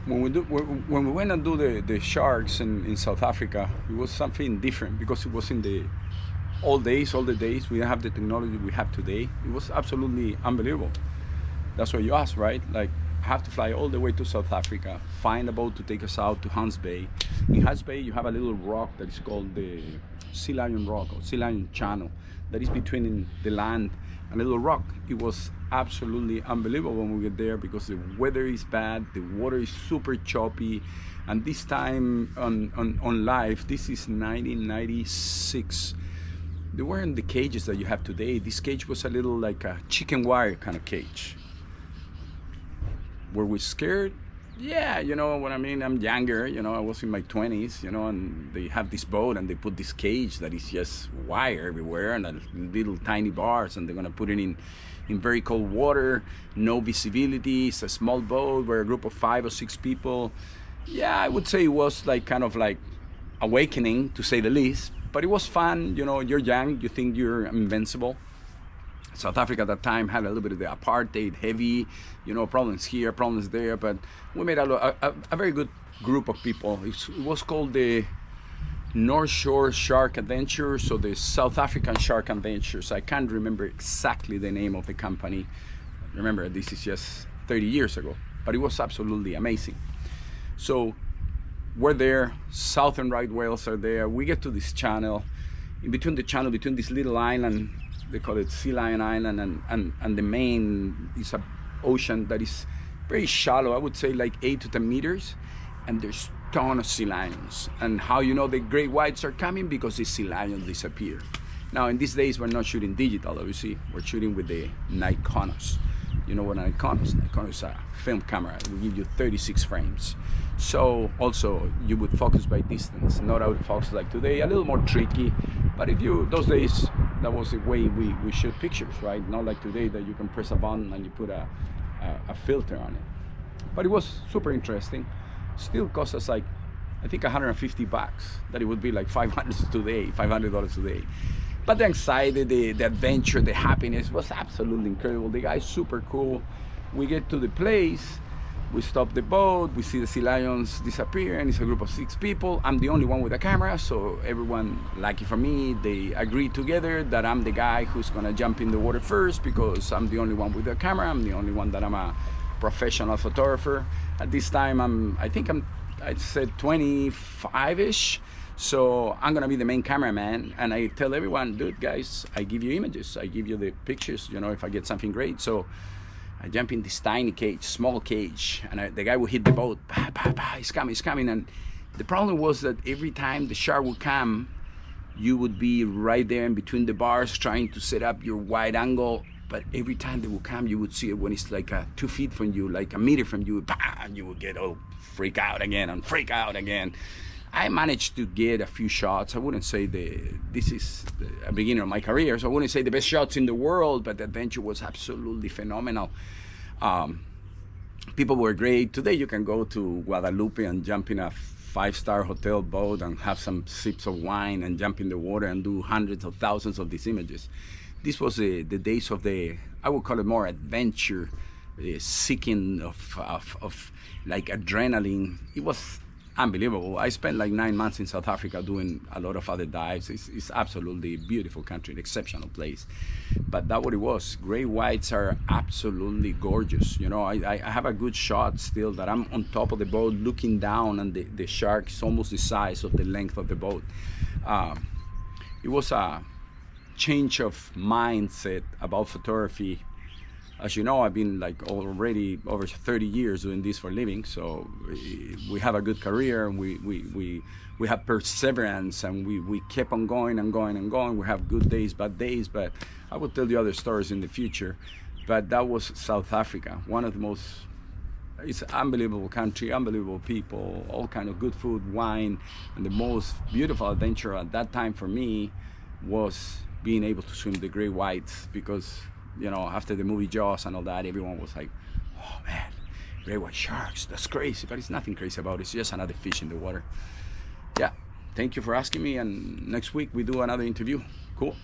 When we went and do the sharks in South Africa, it was something different because it was in the all the days. We didn't have the technology we have today. It was absolutely unbelievable. That's what you asked, right? Like, I have to fly all the way to South Africa, find a boat to take us out to Gansbaai. In Gansbaai, you have a little rock that is called the Sea Lion Rock or Sea Lion Channel that is between the land and a little rock. It was absolutely unbelievable when we get there because the weather is bad, the water is super choppy, and this time on live, this is 1996. They weren't the cages that you have today. This cage was a little like a chicken wire kind of cage. Were we scared? Yeah, you know what I mean? I'm younger, you know, I was in my 20s, you know, and they have this boat and they put this cage that is just wire everywhere and little tiny bars, and they're gonna put it in very cold water, no visibility. It's a small boat. We're a group of 5 or 6 people. Yeah, I would say it was like kind of like awakening, to say the least, but it was fun. You know, you're young, you think you're invincible. South Africa at that time had a little bit of the apartheid heavy, you know, problems here, problems there, but we made a very good group of people. It was called the North Shore Shark Adventures, or the South African Shark Adventures. I can't remember exactly the name of the company. Remember, this is just 30 years ago, but it was absolutely amazing. So we're there, southern right whales are there. We get to this channel, in between the channel, between this little island, they call it Sea Lion Island, and the main is a ocean that is very shallow. I would say like 8 to 10 meters, and there's ton of sea lions. And how you know the great whites are coming? Because the sea lions disappear. Now in these days we're not shooting digital, obviously. We're shooting with the Nikonos. You know what an Nikon is? Nikon is a film camera. It will give you 36 frames. So also you would focus by distance, not autofocus like today. A little more tricky, but if you, those days, that was the way we shoot pictures, right? Not like today that you can press a button and you put a filter on it. But it was super interesting. Still cost us like, I think $150, that it would be like $500 today. But the anxiety, the adventure, the happiness was absolutely incredible. The guy's super cool. We get to the place, we stop the boat, we see the sea lions disappear, and it's a group of 6 people. I'm the only one with a camera, so everyone, lucky for me, they agree together that I'm the guy who's gonna jump in the water first, because I'm the only one with a camera. I'm the only one that I'm a professional photographer. At this time, I'd said 25-ish. So I'm gonna be the main cameraman, and I tell everyone, dude, guys, I give you images, I give you the pictures, you know, if I get something great. So I jump in this tiny cage, small cage, and the guy would hit the boat, bah, bah, bah, he's coming. And the problem was that every time the shark would come, you would be right there in between the bars trying to set up your wide angle. But every time they would come, you would see it when it's like 2 feet from you, like a meter from you, bah, and you would get all freak out again. I managed to get a few shots. I wouldn't say this is a beginner of my career, so I wouldn't say the best shots in the world, but the adventure was absolutely phenomenal. People were great. Today you can go to Guadalupe and jump in a 5-star hotel boat and have some sips of wine and jump in the water and do hundreds of thousands of these images. This was the days of I would call it more adventure, seeking of like adrenaline. It was unbelievable. I spent like 9 months in South Africa doing a lot of other dives. It's absolutely beautiful country, an exceptional place. But that's what it was. Great whites are absolutely gorgeous. You know, I have a good shot still that I'm on top of the boat looking down, and the shark is almost the size of the length of the boat. It was a change of mindset about photography. As you know, I've been like already over 30 years doing this for a living, so we have a good career, and we have perseverance, and we kept on going and going and going. We have good days, bad days, but I will tell you other stories in the future. But that was South Africa, one of the most, it's an unbelievable country, unbelievable people, all kind of good food, wine, and the most beautiful adventure at that time for me was being able to swim the great whites, because you know, after the movie Jaws and all that, everyone was like, oh man, great white sharks, that's crazy. But it's nothing crazy about it. It's just another fish in the water. Yeah, thank you for asking me, and next week we do another interview. Cool.